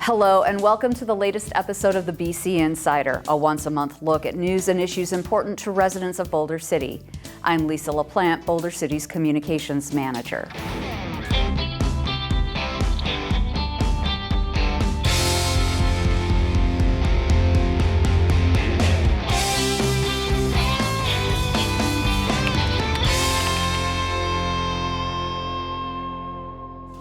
Hello and welcome to the latest episode of the BC Insider, a once-a-month look at news and issues important to residents of Boulder City. I'm Lisa LaPlante, Boulder City's Communications Manager.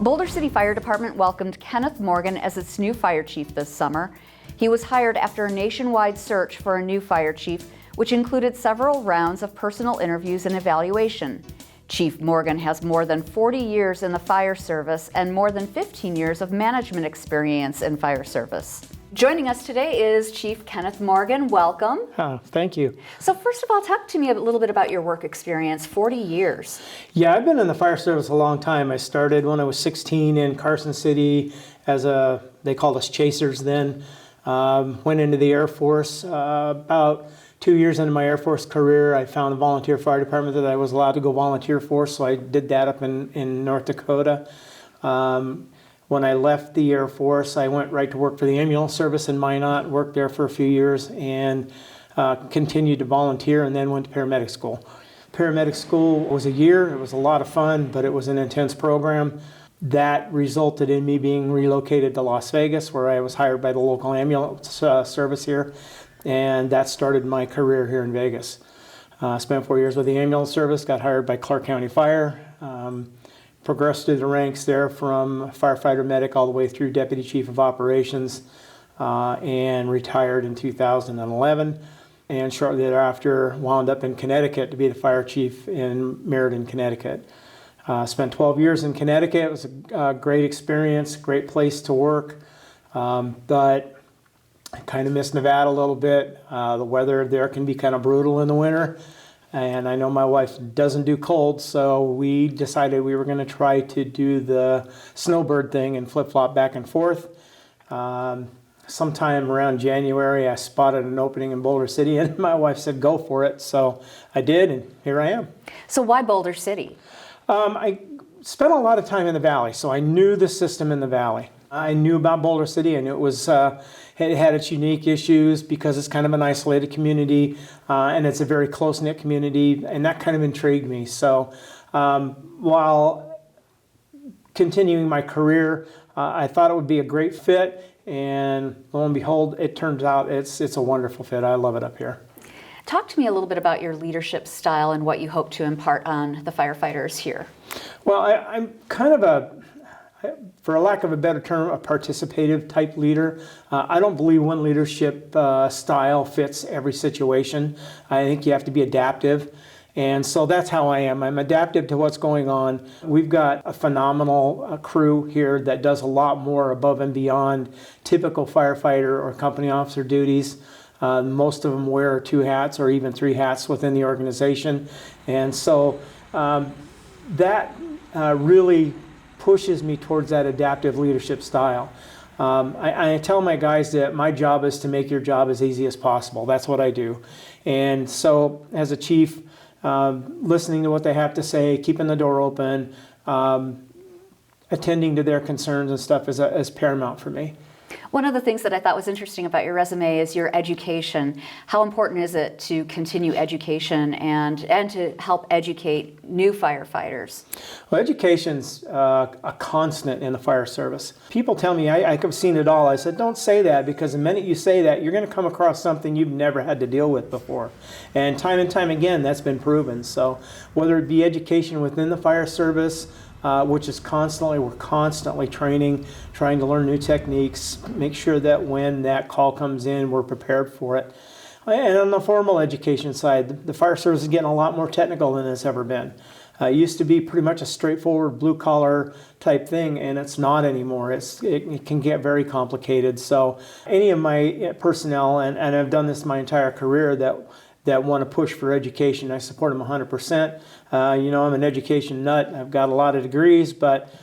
Boulder City Fire Department welcomed Kenneth Morgan as its new fire chief this summer. He was hired after a nationwide search for a new fire chief, which included several rounds of personal interviews and evaluation. Chief Morgan has more than 40 years in the fire service and more than 15 years of management experience in fire service. Joining us today is Chief Kenneth Morgan. Welcome. Thank you. So first of all, talk to me a little bit about your work experience, 40 years. Yeah, I've been in the fire service a long time. I started when I was 16 in Carson City as they called us chasers then. Went into the Air Force. About 2 years into my Air Force career, I found a volunteer fire department that I was allowed to go volunteer for, so I did that up in North Dakota. When I left the Air Force, I went right to work for the ambulance service in Minot, worked there for a few years, and continued to volunteer, and then went to paramedic school. Paramedic school was a year. It was a lot of fun, but it was an intense program. That resulted in me being relocated to Las Vegas, where I was hired by the local ambulance service here, and that started my career here in Vegas. Spent 4 years with the ambulance service, got hired by Clark County Fire, progressed through the ranks there from firefighter medic all the way through deputy chief of operations, and retired in 2011. And shortly thereafter wound up in Connecticut to be the fire chief in Meriden, Connecticut. Spent 12 years in Connecticut. It was a great experience, great place to work, but I kind of miss Nevada a little bit. The weather there can be kind of brutal in the winter. And I know my wife doesn't do cold, so we decided we were going to try to do the snowbird thing and flip-flop back and forth. Sometime around January, I spotted an opening in Boulder City, and my wife said, go for it. So I did, and here I am. So why Boulder City? I spent a lot of time in the Valley, so I knew the system in the Valley. I knew about Boulder City. I knew it had its unique issues because it's kind of an isolated community, and it's a very close-knit community, and that kind of intrigued me. So while continuing my career, I thought it would be a great fit, and lo and behold, it turns out it's a wonderful fit. I love it up here. Talk to me a little bit about your leadership style and what you hope to impart on the firefighters here. Well, I'm kind of for lack of a better term, a participative type leader. I don't believe one leadership style fits every situation. I think you have to be adaptive. And so that's how I am. I'm adaptive to what's going on. We've got a phenomenal crew here that does a lot more above and beyond typical firefighter or company officer duties. Most of them wear 2 hats or even 3 hats within the organization. And so that really pushes me towards that adaptive leadership style. I tell my guys that my job is to make your job as easy as possible. That's what I do. And so as a chief, listening to what they have to say, keeping the door open, attending to their concerns and stuff is paramount for me. One of the things that I thought was interesting about your resume is your education. How important is it to continue education and to help educate new firefighters? Well, education's a constant in the fire service. People tell me, I've seen it all. I said, don't say that, because the minute you say that, you're going to come across something you've never had to deal with before. And time again, that's been proven. So whether it be education within the fire service, which is we're constantly training, trying to learn new techniques, make sure that when that call comes in, we're prepared for it. And on the formal education side, the fire service is getting a lot more technical than it's ever been. It used to be pretty much a straightforward blue-collar type thing, and it's not anymore. It can get very complicated. So any of my personnel, and I've done this my entire career, that want to push for education, I support them 100%. I'm an education nut. I've got a lot of degrees, but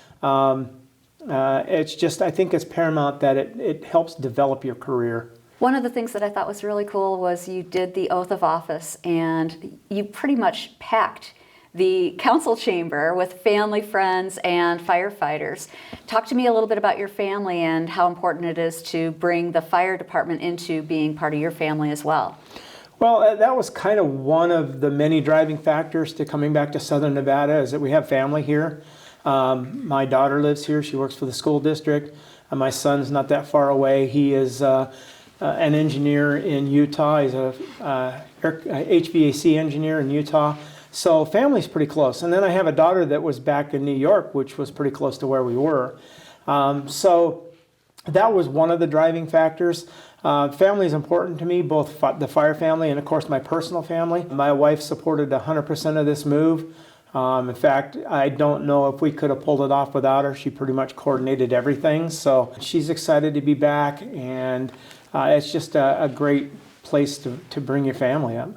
it's just, I think it's paramount that it helps develop your career. One of the things that I thought was really cool was you did the oath of office, and you pretty much packed the council chamber with family, friends, and firefighters. Talk to me a little bit about your family and how important it is to bring the fire department into being part of your family as well. Well, that was kind of one of the many driving factors to coming back to Southern Nevada, is that we have family here. My daughter lives here. She works for the school district. My son's not that far away. He is an engineer in Utah. He's a HVAC engineer in Utah. So family's pretty close. And then I have a daughter that was back in New York, which was pretty close to where we were. So that was one of the driving factors. Family is important to me, both the fire family and, of course, my personal family. My wife supported 100% of this move. In fact, I don't know if we could have pulled it off without her. She pretty much coordinated everything. So she's excited to be back, and it's just a great place to bring your family up.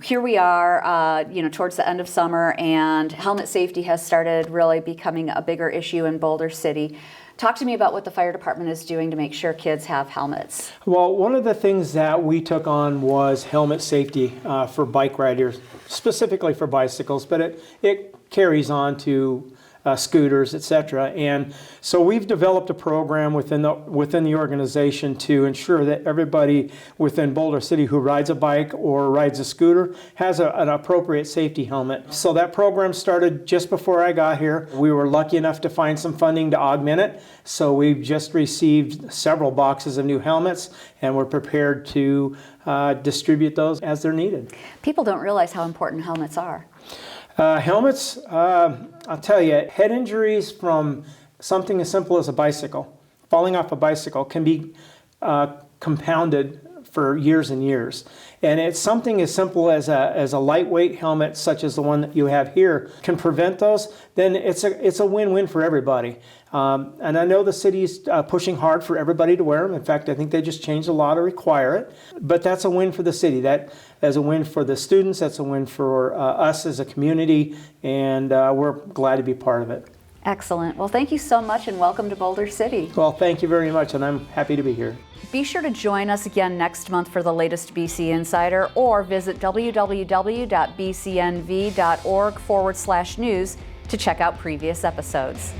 Here we are, towards the end of summer, and helmet safety has started really becoming a bigger issue in Boulder City. Talk to me about what the fire department is doing to make sure kids have helmets. Well, one of the things that we took on was helmet safety for bike riders, specifically for bicycles, but it carries on to scooters, etc. And so we've developed a program within the organization to ensure that everybody within Boulder City who rides a bike or rides a scooter has an appropriate safety helmet. So that program started just before I got here. We were lucky enough to find some funding to augment it. So we've just received several boxes of new helmets, and we're prepared to distribute those as they're needed. People don't realize how important helmets are. Helmets, I'll tell you, head injuries from something as simple as a bicycle, falling off a bicycle, can be compounded for years and years. And it's something as simple as a lightweight helmet, such as the one that you have here, can prevent those, then it's a win-win for everybody. And I know the city's pushing hard for everybody to wear them. In fact, I think they just changed the law to require it. But that's a win for the city. That is a win for the students. That's a win for us as a community. And we're glad to be part of it. Excellent. Well, thank you so much, and welcome to Boulder City. Well, thank you very much, and I'm happy to be here. Be sure to join us again next month for the latest BC Insider, or visit www.bcnv.org/news to check out previous episodes.